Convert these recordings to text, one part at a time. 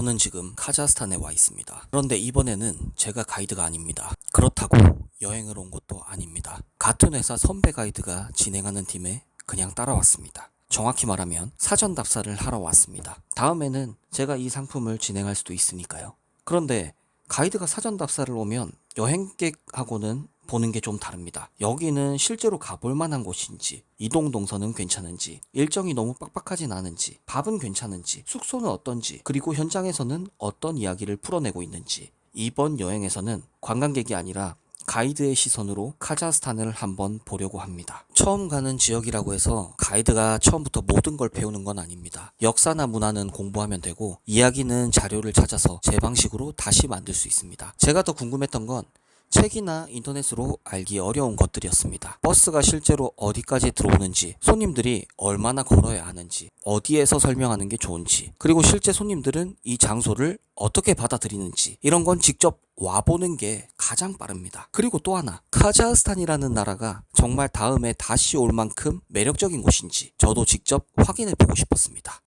저는 지금 카자흐스탄에 와 있습니다. 그런데 이번에는 제가 가이드가 아닙니다. 그렇다고 여행을 온 것도 아닙니다. 같은 회사 선배 가이드가 진행하는 팀에 그냥 따라왔습니다. 정확히 말하면 사전 답사를 하러 왔습니다. 다음에는 제가 이 상품을 진행할 수도 있으니까요. 그런데 가이드가 사전 답사를 오면 여행객하고는 보는 게 좀 다릅니다. 여기는 실제로 가볼 만한 곳인지, 이동 동선은 괜찮은지, 일정이 너무 빡빡하진 않은지, 밥은 괜찮은지, 숙소는 어떤지, 그리고 현장에서는 어떤 이야기를 풀어내고 있는지. 이번 여행에서는 관광객이 아니라 가이드의 시선으로 카자흐스탄을 한번 보려고 합니다. 처음 가는 지역이라고 해서 가이드가 처음부터 모든 걸 배우는 건 아닙니다. 역사나 문화는 공부하면 되고 이야기는 자료를 찾아서 제 방식으로 다시 만들 수 있습니다. 제가 더 궁금했던 건 책이나 인터넷으로 알기 어려운 것들이었습니다. 버스가 실제로 어디까지 들어오는지, 손님들이 얼마나 걸어야 하는지, 어디에서 설명하는 게 좋은지, 그리고 실제 손님들은 이 장소를 어떻게 받아들이는지, 이런 건 직접 와보는 게 가장 빠릅니다. 그리고 또 하나, 카자흐스탄이라는 나라가 정말 다음에 다시 올 만큼 매력적인 곳인지 저도 직접 확인해 보고 싶었습니다.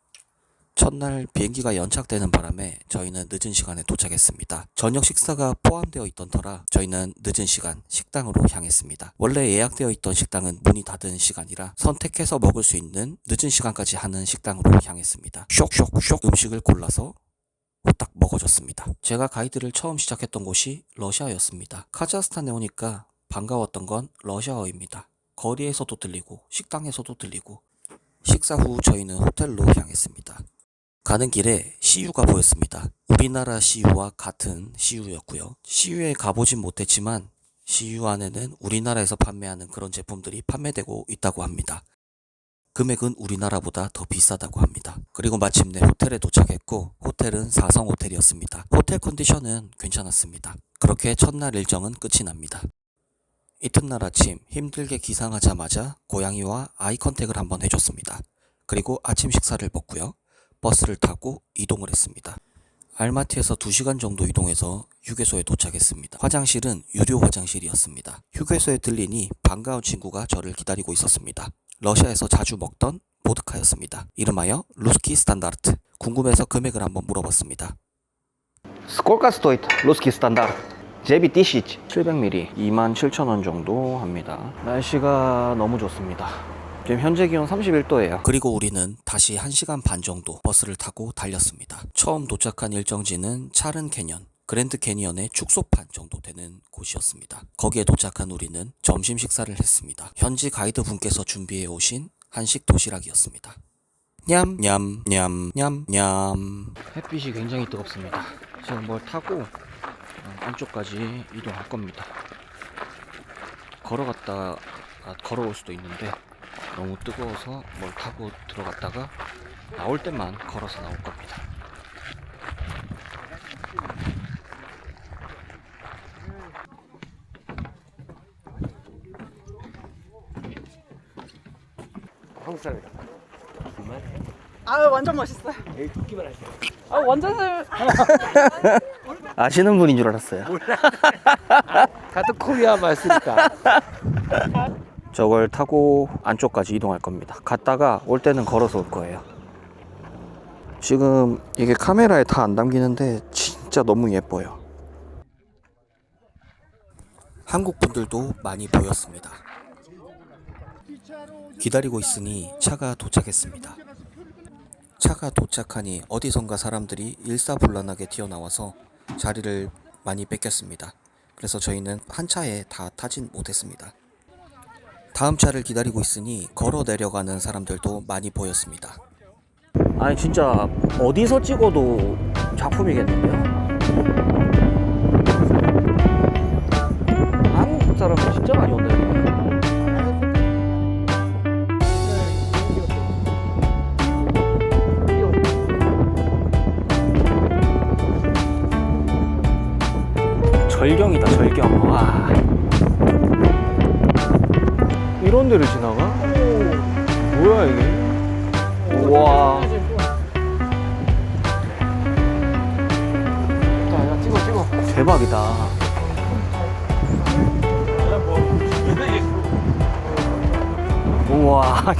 첫날 비행기가 연착되는 바람에 저희는 늦은 시간에 도착했습니다. 저녁 식사가 포함되어 있던 터라 저희는 늦은 시간 식당으로 향했습니다. 원래 예약되어 있던 식당은 문이 닫은 시간이라 선택해서 먹을 수 있는 늦은 시간까지 하는 식당으로 향했습니다. 쇽쇽쇽 음식을 골라서 후딱 먹어줬습니다. 제가 가이드를 처음 시작했던 곳이 러시아였습니다. 카자흐스탄에 오니까 반가웠던 건 러시아어입니다. 거리에서도 들리고 식당에서도 들리고. 식사 후 저희는 호텔로 향했습니다. 가는 길에 CU가 보였습니다. 우리나라 CU와 같은 CU였고요. CU에 가보진 못했지만 CU 안에는 우리나라에서 판매하는 그런 제품들이 판매되고 있다고 합니다. 금액은 우리나라보다 더 비싸다고 합니다. 그리고 마침내 호텔에 도착했고 호텔은 4성 호텔이었습니다. 호텔 컨디션은 괜찮았습니다. 그렇게 첫날 일정은 끝이 납니다. 이튿날 아침 힘들게 기상하자마자 고양이와 아이 컨택을 한번 해줬습니다. 그리고 아침 식사를 먹고요. 버스를 타고 이동을 했습니다. 알마티에서 2시간 정도 이동해서 휴게소에 도착했습니다. 화장실은 유료 화장실이었습니다. 휴게소에 들리니 반가운 친구가 저를 기다리고 있었습니다. 러시아에서 자주 먹던 보드카였습니다. 이름하여 루스키 스탄다르트. 궁금해서 금액을 한번 물어봤습니다. Сколько стоит русский стандарт? 9000. 700ml 27,000원 정도 합니다. 날씨가 너무 좋습니다. 지금 현재 기온 31도예요. 그리고 우리는 다시 1시간 반 정도 버스를 타고 달렸습니다. 처음 도착한 일정지는 차른 캐년, 그랜드 캐니언의 축소판 정도 되는 곳이었습니다. 거기에 도착한 우리는 점심 식사를 했습니다. 현지 가이드 분께서 준비해 오신 한식 도시락이었습니다. 냠냠냠냠냠. 햇빛이 굉장히 뜨겁습니다. 지금 뭘 타고 안쪽까지 이동할 겁니다. 걸어올 수도 있는데 너무 뜨거워서 뭘 타고 들어갔다가 나올 때만 걸어서 나올 겁니다. 한국 사람이다. 아 완전 멋있어요. 여기 듣기만 하세요. 아 완전 아시는 분인 줄 알았어요. 같은 코리아만 쓰니까. 저걸 타고 안쪽까지 이동할 겁니다. 갔다가 올 때는 걸어서 올 거예요. 지금 이게 카메라에 다 안 담기는데 진짜 너무 예뻐요. 한국 분들도 많이 보였습니다. 기다리고 있으니 차가 도착했습니다. 차가 도착하니 어디선가 사람들이 일사불란하게 튀어나와서 자리를 많이 뺏겼습니다. 그래서 저희는 한 차에 다 타진 못했습니다. 다음 차를 기다리고 있으니 걸어 내려가는 사람들도 많이 보였습니다. 아니 진짜 어디서 찍어도 작품이겠는데요? 한국 사람들 진짜 많이 온다 여기. 절경이다 절경. 와 이런 데를 지나가? 뭐야 이게? 우와 야, 찍어, 찍어. 대박이다. 우와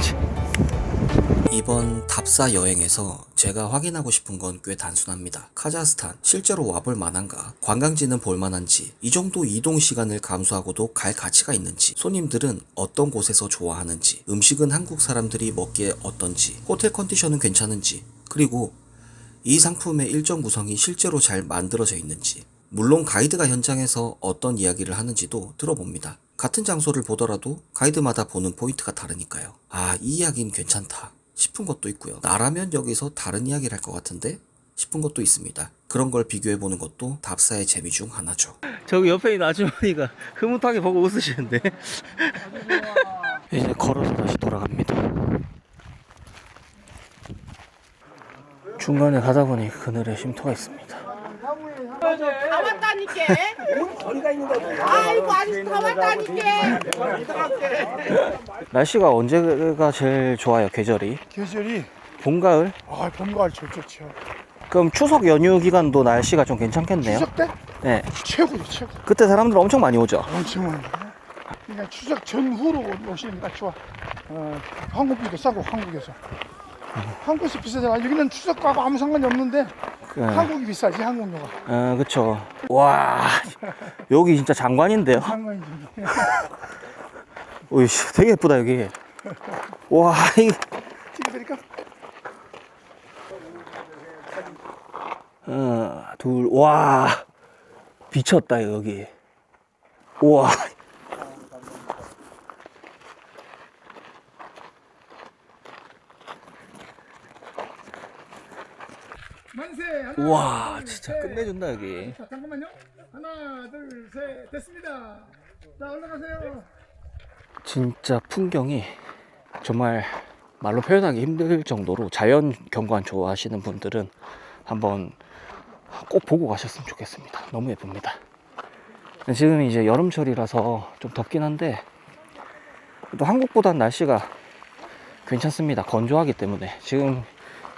이번 답사 여행에서 제가 확인하고 싶은 건 꽤 단순합니다. 카자흐스탄 실제로 와볼 만한가? 관광지는 볼 만한지? 이 정도 이동 시간을 감수하고도 갈 가치가 있는지? 손님들은 어떤 곳에서 좋아하는지? 음식은 한국 사람들이 먹기에 어떤지? 호텔 컨디션은 괜찮은지? 그리고 이 상품의 일정 구성이 실제로 잘 만들어져 있는지? 물론 가이드가 현장에서 어떤 이야기를 하는지도 들어봅니다. 같은 장소를 보더라도 가이드마다 보는 포인트가 다르니까요. 아, 이 이야기는 괜찮다 싶은 것도 있고요. 나라면 여기서 다른 이야기를 할 것 같은데 싶은 것도 있습니다. 그런 걸 비교해보는 것도 답사의 재미 중 하나죠. 저기 옆에 있는 아주머니가 흐뭇하게 보고 웃으시는데. 이제 걸어서 다시 돌아갑니다. 중간에 가다 보니 그늘에 쉼터가 있습니다. 다 왔다니까. 아이고 아직 다 왔다니까. 날씨가 언제가 제일 좋아요, 계절이? 계절이 봄, 가을? 봄, 가을 제일 좋죠. 그럼 추석 연휴 기간도 날씨가 좀 괜찮겠네요? 추석 때 네. 최고죠, 최고. 그때 사람들 엄청 많이 오죠? 엄청 많이. 그러니까 추석 전후로 오시니까 좋아. 한국비도 싸고 한국에서. 한국에서 비싸잖아. 여기는 추석하고 아무 상관이 없는데 한국이 비싸지, 항공료가. 그쵸. 와, 여기 진짜 장관인데요? 상관이지. 오이씨, 되게 예쁘다, 여기. 와, 이 찍어드릴까? 둘, 와, 미쳤다, 여기. 우와. 만세! 우와, 진짜 끝내준다, 여기. 자, 잠깐만요. 하나, 둘, 셋, 됐습니다. 자, 올라가세요. 진짜 풍경이 정말 말로 표현하기 힘들 정도로 자연 경관 좋아하시는 분들은 한번 꼭 보고 가셨으면 좋겠습니다. 너무 예쁩니다. 지금 이제 여름철이라서 좀 덥긴 한데 또 한국보단 날씨가 괜찮습니다. 건조하기 때문에 지금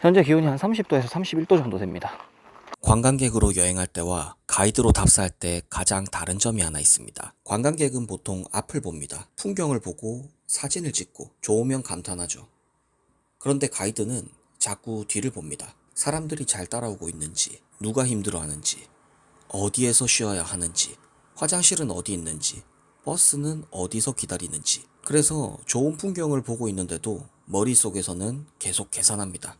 현재 기온이 한 30도에서 31도 정도 됩니다. 관광객으로 여행할 때와 가이드로 답사할 때 가장 다른 점이 하나 있습니다. 관광객은 보통 앞을 봅니다. 풍경을 보고 사진을 찍고 좋으면 감탄하죠. 그런데 가이드는 자꾸 뒤를 봅니다. 사람들이 잘 따라오고 있는지, 누가 힘들어하는지, 어디에서 쉬어야 하는지, 화장실은 어디 있는지, 버스는 어디서 기다리는지. 그래서 좋은 풍경을 보고 있는데도 머릿속에서는 계속 계산합니다.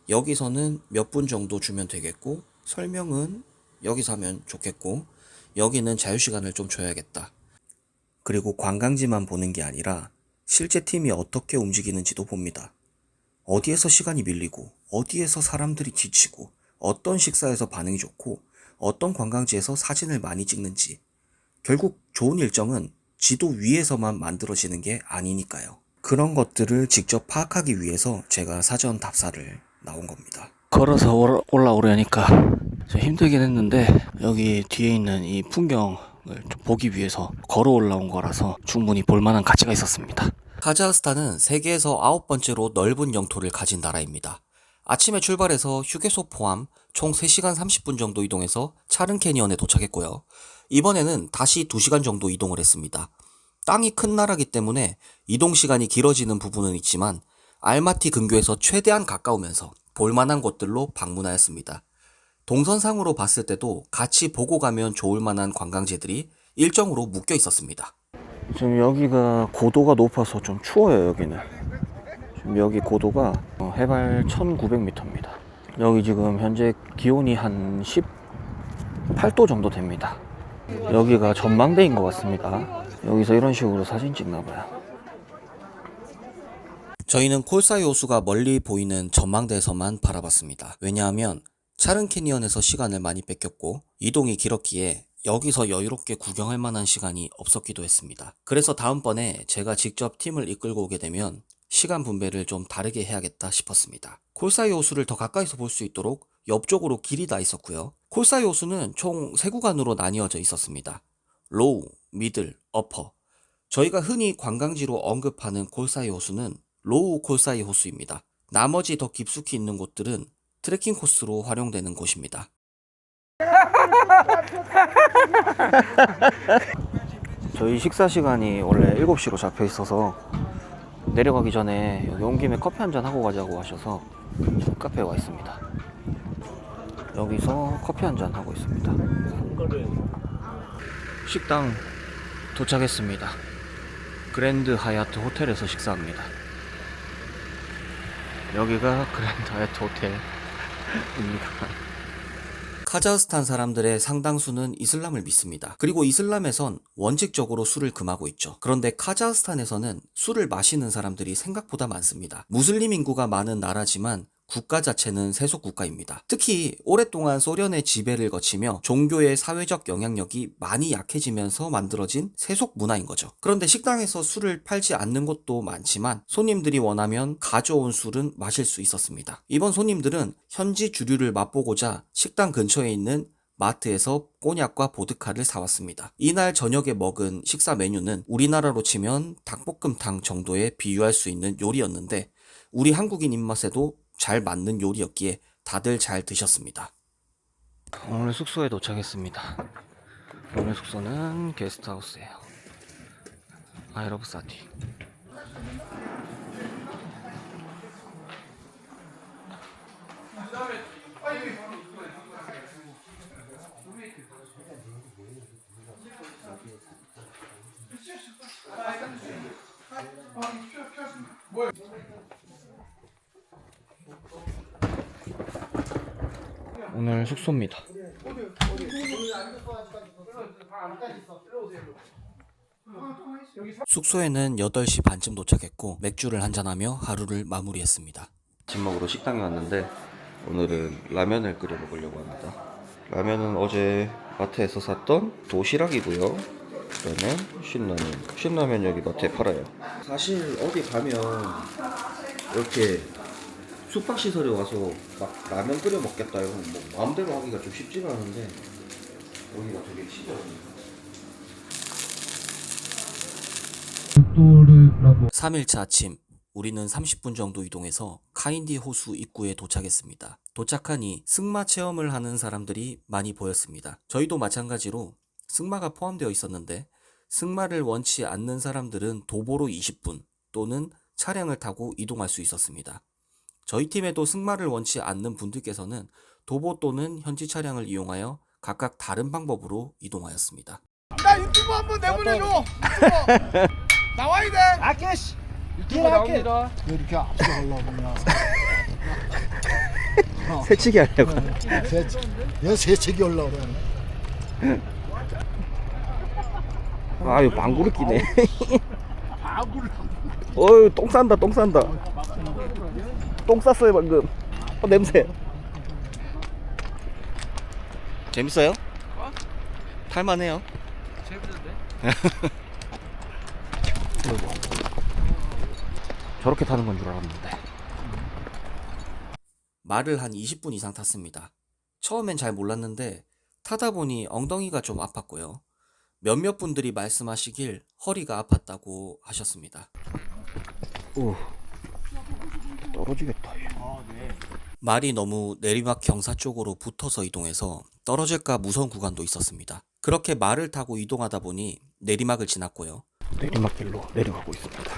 여기서는 몇 분 정도 주면 되겠고, 설명은 여기서 하면 좋겠고, 여기는 자유시간을 좀 줘야겠다. 그리고 관광지만 보는 게 아니라 실제 팀이 어떻게 움직이는지도 봅니다. 어디에서 시간이 밀리고, 어디에서 사람들이 지치고, 어떤 식사에서 반응이 좋고, 어떤 관광지에서 사진을 많이 찍는지. 결국 좋은 일정은 지도 위에서만 만들어지는 게 아니니까요. 그런 것들을 직접 파악하기 위해서 제가 사전 답사를 나온 겁니다. 걸어서 올라오려니까 좀 힘들긴 했는데 여기 뒤에 있는 이 풍경을 좀 보기 위해서 걸어 올라온 거라서 충분히 볼만한 가치가 있었습니다. 카자흐스탄은 세계에서 9번째로 넓은 영토를 가진 나라입니다. 아침에 출발해서 휴게소 포함 총 3시간 30분 정도 이동해서 차른 캐니언에 도착했고요. 이번에는 다시 2시간 정도 이동을 했습니다. 땅이 큰 나라기 때문에 이동 시간이 길어지는 부분은 있지만 알마티 근교에서 최대한 가까우면서 볼만한 곳들로 방문하였습니다. 동선상으로 봤을 때도 같이 보고 가면 좋을 만한 관광지들이 일정으로 묶여 있었습니다. 지금 여기가 고도가 높아서 좀 추워요. 여기는 지금 여기 고도가 해발 1900m입니다. 여기 지금 현재 기온이 한 18도 정도 됩니다. 여기가 전망대인 것 같습니다. 여기서 이런 식으로 사진 찍나 봐요. 저희는 콜사이 호수가 멀리 보이는 전망대에서만 바라봤습니다. 왜냐하면 차른 캐니언에서 시간을 많이 뺏겼고 이동이 길었기에 여기서 여유롭게 구경할 만한 시간이 없었기도 했습니다. 그래서 다음번에 제가 직접 팀을 이끌고 오게 되면 시간 분배를 좀 다르게 해야겠다 싶었습니다. 콜사이 호수를 더 가까이서 볼 수 있도록 옆쪽으로 길이 다 있었고요. 콜사이 호수는 총 3구간으로 나뉘어져 있었습니다. 로우, 미들, 어퍼. 저희가 흔히 관광지로 언급하는 콜사이 호수는 로우 콜사이 호수입니다. 나머지 더 깊숙이 있는 곳들은 트레킹 코스로 활용되는 곳입니다. 저희 식사 시간이 원래 7시로 잡혀 있어서 내려가기 전에 여기 온 김에 커피 한잔 하고 가자고 하셔서 지금 카페에 와 있습니다. 여기서 커피 한잔 하고 있습니다. 식당 도착했습니다. 그랜드 하얏트 호텔에서 식사합니다. 여기가 그랜드 하얏트 호텔입니다. 카자흐스탄 사람들의 상당수는 이슬람을 믿습니다. 그리고 이슬람에선 원칙적으로 술을 금하고 있죠. 그런데 카자흐스탄에서는 술을 마시는 사람들이 생각보다 많습니다. 무슬림 인구가 많은 나라지만 국가 자체는 세속 국가입니다. 특히 오랫동안 소련의 지배를 거치며 종교의 사회적 영향력이 많이 약해지면서 만들어진 세속 문화인 거죠. 그런데 식당에서 술을 팔지 않는 곳도 많지만 손님들이 원하면 가져온 술은 마실 수 있었습니다. 이번 손님들은 현지 주류를 맛보고자 식당 근처에 있는 마트에서 꼬냑과 보드카를 사왔습니다. 이날 저녁에 먹은 식사 메뉴는 우리나라로 치면 닭볶음탕 정도에 비유할 수 있는 요리였는데 우리 한국인 입맛에도 잘 맞는 요리였기에 다들 잘 드셨습니다. 오늘 숙소에 도착했습니다. 오늘 숙소는 게스트하우스예요. 아이러브 사티. 오늘 숙소입니다. 숙소에는 8시 반쯤 도착했고 맥주를 한잔하며 하루를 마무리했습니다. 아침 먹으러 식당에 왔는데 오늘은 라면을 끓여 먹으려고 합니다. 라면은 어제 마트에서 샀던 도시락이고요. 그다음에 신라면 여기 마트에 팔아요. 사실 어디 가면 이렇게 숙박시설에 와서 막 라면 끓여 먹겠다 이런 뭐 마음대로 하기가 좀 쉽지가 않은데 여기가 되게 친절합니다. 3일차 아침, 우리는 30분 정도 이동해서 카인디 호수 입구에 도착했습니다. 도착하니 승마 체험을 하는 사람들이 많이 보였습니다. 저희도 마찬가지로 승마가 포함되어 있었는데 승마를 원치 않는 사람들은 도보로 20분 또는 차량을 타고 이동할 수 있었습니다. 저희 팀에도 승마를 원치 않는 분들께서는 도보 또는 현지 차량을 이용하여 각각 다른 방법으로 이동하였습니다. 나 유튜브 한번 내보내줘. 유튜브. 나와야 돼. 아케시. 유튜브 나옵니다. 왜 이렇게 앞서 가려고 그냥. 새치기 하려고. 새치기 올라오래 아 이거 방구를 끼네. 방구를. 어휴 똥 싼다 똥 싼다. 똥 쌌어요 방금. 냄새. 재밌어요? 탈만해요. 재밌는데? 저렇게 타는 건 줄 알았는데. 말을 한 20분 이상 탔습니다. 처음엔 잘 몰랐는데 타다 보니 엉덩이가 좀 아팠고요. 몇몇 분들이 말씀하시길 허리가 아팠다고 하셨습니다. 오 떨어지겠다. 말이 너무 내리막 경사 쪽으로 붙어서 이동해서 떨어질까 무서운 구간도 있었습니다. 그렇게 말을 타고 이동하다 보니 내리막을 지났고요. 내리막길로 내려가고 있습니다.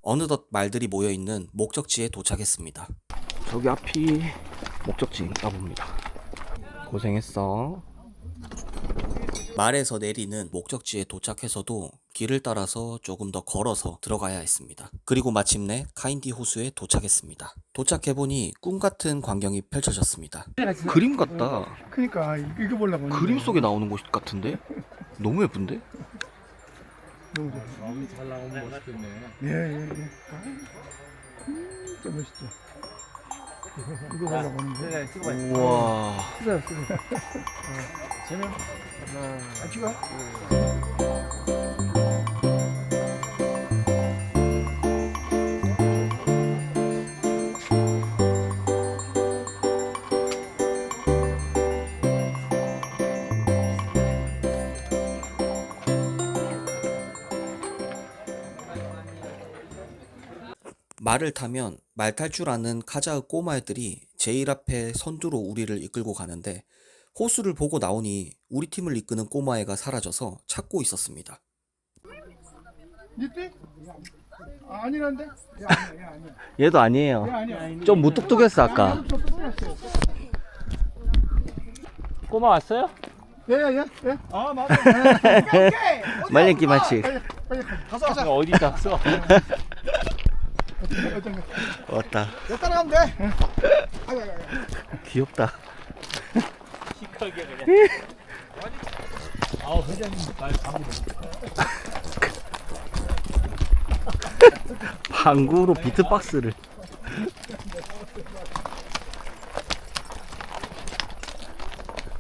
어느덧 말들이 모여있는 목적지에 도착했습니다. 저기 앞이 목적지인가 봅니다. 고생했어. 말에서 내리는 목적지에 도착해서도 길을 따라서 조금 더 걸어서 들어가야 했습니다. 그리고 마침내 카인디 호수에 도착했습니다. 도착해보니 꿈같은 광경이 펼쳐졌습니다. 그림 같다. 그러니까 읽어보려고. 그림 속에 나오는 곳 같은데? 너무 예쁜데? 너무 좋아. 마음이 잘 나오면 멋있겠네. 예. 진짜 멋있죠. 읽어보려고 하는데. 네, 찍어봐. 우와. 쓰세요. 쟤는 하나, 아, 찍어. 말을 타면 말 탈 줄 아는 카자흐 꼬마애들이 제일 앞에 선두로 우리를 이끌고 가는데 호수를 보고 나오니 우리 팀을 이끄는 꼬마애가 사라져서 찾고 있었습니다. 니띠? 아니란데? 얘 아니야, 얘 아니야. 얘도 아니에요. 얘 아니야. 좀 무뚝뚝했어 아까. 좀 똑같았어요. 꼬마 왔어요? 얘. 아, 맞아. 말랭기 마치. 빨리 가자. 어디 갔어? 어떤 거? 왔다. 내 따라가면 돼. 아이고. 귀엽다. 방구로 비트박스를.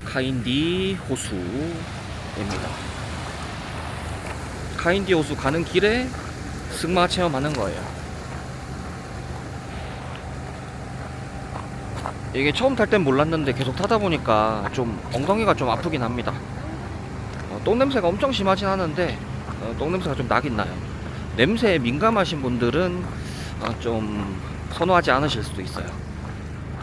카인디 호수입니다. 카인디 호수 가는 길에 승마 체험하는 거예요. 이게 처음 탈 땐 몰랐는데 계속 타다 보니까 좀 엉덩이가 좀 아프긴 합니다. 똥냄새가 엄청 심하진 않은데 똥냄새가 좀 나긴 나요. 냄새에 민감하신 분들은 좀 선호하지 않으실 수도 있어요.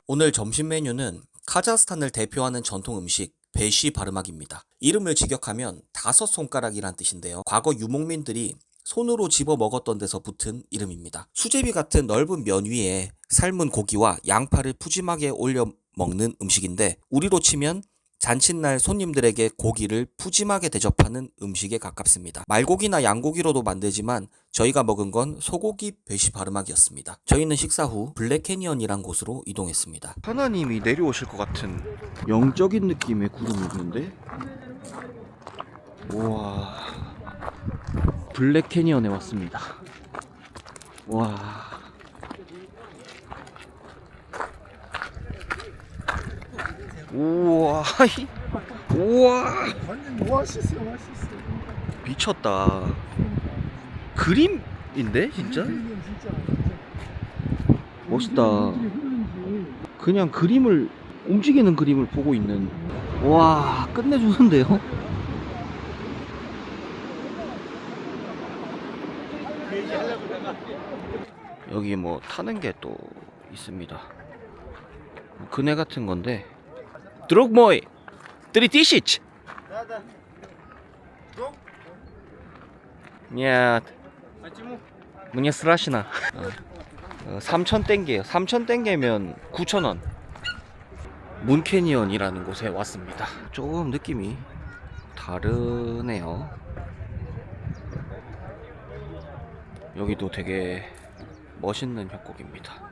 오늘 점심 메뉴는 카자흐스탄을 대표하는 전통 음식 베시 바르막입니다. 이름을 직역하면 5손가락이란 뜻인데요. 과거 유목민들이 손으로 집어 먹었던 데서 붙은 이름입니다. 수제비 같은 넓은 면 위에 삶은 고기와 양파를 푸짐하게 올려 먹는 음식인데 우리로 치면 잔칫날 손님들에게 고기를 푸짐하게 대접하는 음식에 가깝습니다. 말고기나 양고기로도 만들지만 저희가 먹은 건 소고기 베시 바르막이었습니다. 저희는 식사 후 블랙캐니언이란 곳으로 이동했습니다. 하나님이 내려오실 것 같은 영적인 느낌의 구름이 있는데 우와, 블랙캐니언에 왔습니다. 와, 우와, 우와, 완전 뭐 오아시스야, 오아시스. 미쳤다. 그림인데 진짜 진짜. 멋있다. 그냥 그림을 움직이는 그림을 보고 있는. 와, 끝내주는데요. 여기 뭐 타는 게 또 있습니다. 그네 같은 건데. 드록모이 트리티시치. 야, 문야 스라시나. 3,000 땡게요. 3,000 땡게면 9,000원. 문캐니언이라는 곳에 왔습니다. 조금 느낌이 다르네요. 여기도 되게 멋있는 협곡입니다.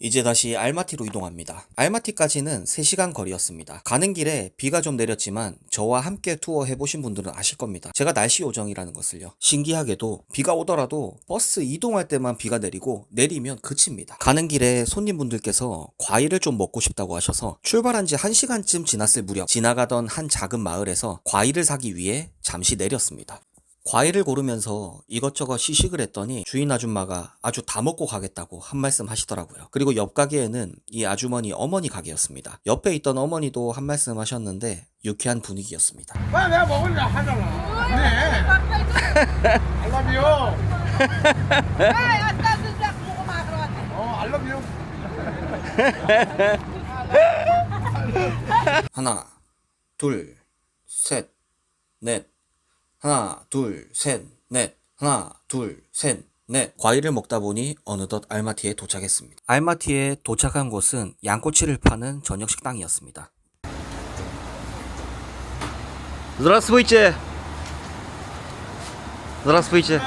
이제 다시 알마티로 이동합니다. 알마티까지는 3시간 거리였습니다. 가는 길에 비가 좀 내렸지만 저와 함께 투어 해보신 분들은 아실 겁니다. 제가 날씨 요정이라는 것을요. 신기하게도 비가 오더라도 버스 이동할 때만 비가 내리고 내리면 그칩니다. 가는 길에 손님분들께서 과일을 좀 먹고 싶다고 하셔서 출발한 지 1시간쯤 지났을 무렵 지나가던 한 작은 마을에서 과일을 사기 위해 잠시 내렸습니다. 과일을 고르면서 이것저것 시식을 했더니 주인 아줌마가 아주 다 먹고 가겠다고 한 말씀 하시더라고요. 그리고 옆 가게에는 이 아주머니 어머니 가게였습니다. 옆에 있던 어머니도 한 말씀 하셨는데 유쾌한 분위기였습니다. 왜 내가 먹으려 하잖아. 네. 알라비요. 알라비요. 하나, 둘, 셋, 넷. 하나, 둘, 셋, 넷. 하나, 둘, 셋, 넷. 과일을 먹다 보니 어느덧 알마티에 도착했습니다. 알마티에 도착한 곳은 양꼬치를 파는 저녁 식당이었습니다. здравствуйте. здравствуйте.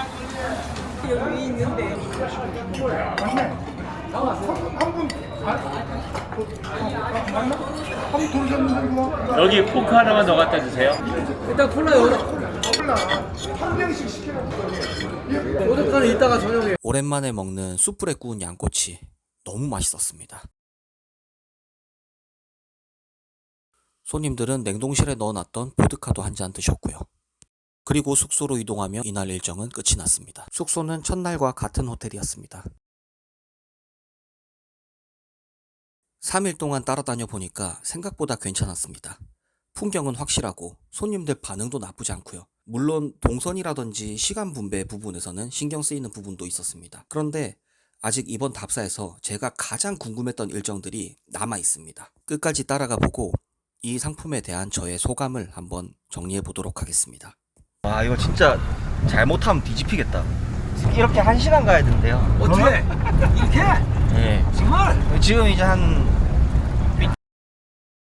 여기 있는데. 한분 돌렸는데 이거. 여기 포크 하나만 더 갖다 주세요. 일단 콜라요. 한 명씩 시켜놨어. 오죽하면 이따가 저녁에. 오랜만에 먹는 숯불에 구운 양꼬치 너무 맛있었습니다. 손님들은 냉동실에 넣어놨던 보드카도 한 잔 드셨고요. 그리고 숙소로 이동하며 이날 일정은 끝이 났습니다. 숙소는 첫날과 같은 호텔이었습니다. 3일 동안 따라다녀 보니까 생각보다 괜찮았습니다. 풍경은 확실하고 손님들 반응도 나쁘지 않고요. 물론 동선이라든지 시간 분배 부분에서는 신경 쓰이는 부분도 있었습니다. 그런데 아직 이번 답사에서 제가 가장 궁금했던 일정들이 남아 있습니다. 끝까지 따라가 보고 이 상품에 대한 저의 소감을 한번 정리해 보도록 하겠습니다. 와 이거 진짜 잘못하면 뒤집히겠다. 이렇게 1시간 가야 된대요. 어떻게? 이렇게? 예. 정말? 지금 이제 한